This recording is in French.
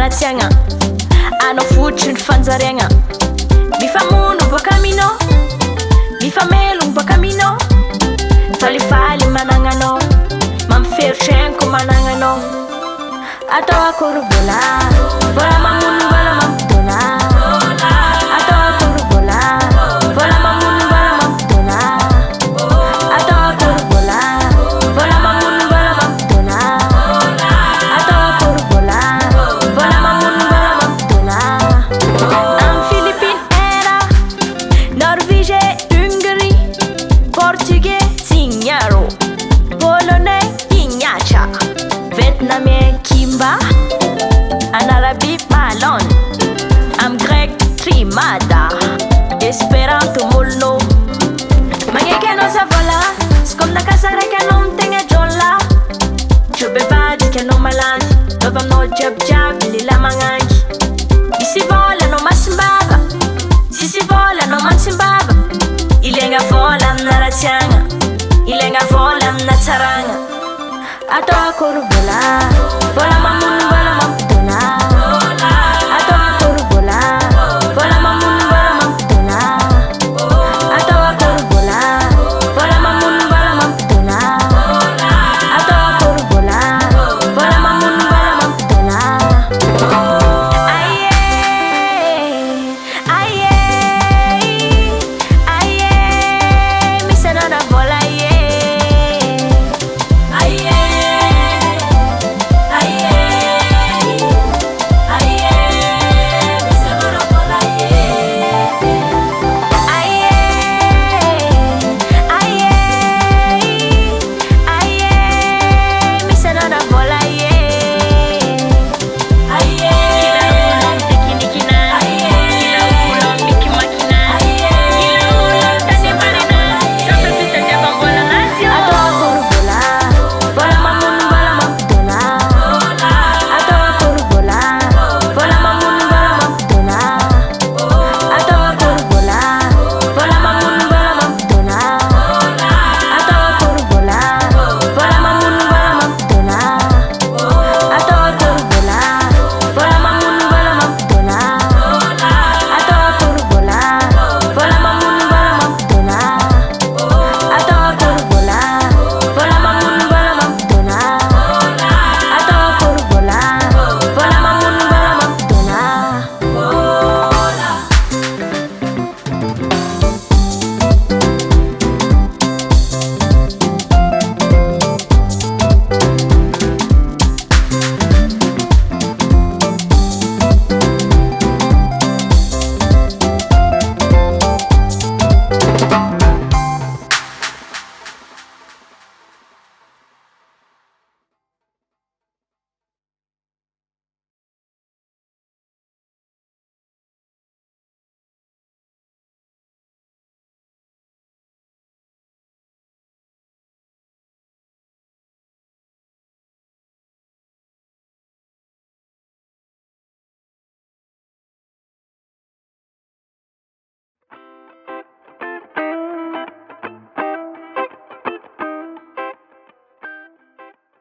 naratiagna anao fototry ny fanjariagna mifamono boka aminao mifamelogno boka aminao falifaly managnanao mampiferitreniko managnanao atao akory vola vola mamono vola mampitona atao akory vola vola mamono vola mampitona atao akory vola vola mamono vola mampitona atao akory vola vola mamono vola mampitona am Philippine era Norvégien Hungary Portugais Signaro Polonais Ignacha Vietnamien Kimba en Arabie Malon am grec Trimada Esperanto Molno Magnaiky anao zavola sy koa amina kasaraiky anao mitegna jolla jobevadiky anao malandy lova aminao jiabijiaby lila magnangy misy vola anao masimbava sisy vola anao mantsimbava ilaigna vola amina ratiagna ilaigna vola amina tsaragna atao akory vola vola mamono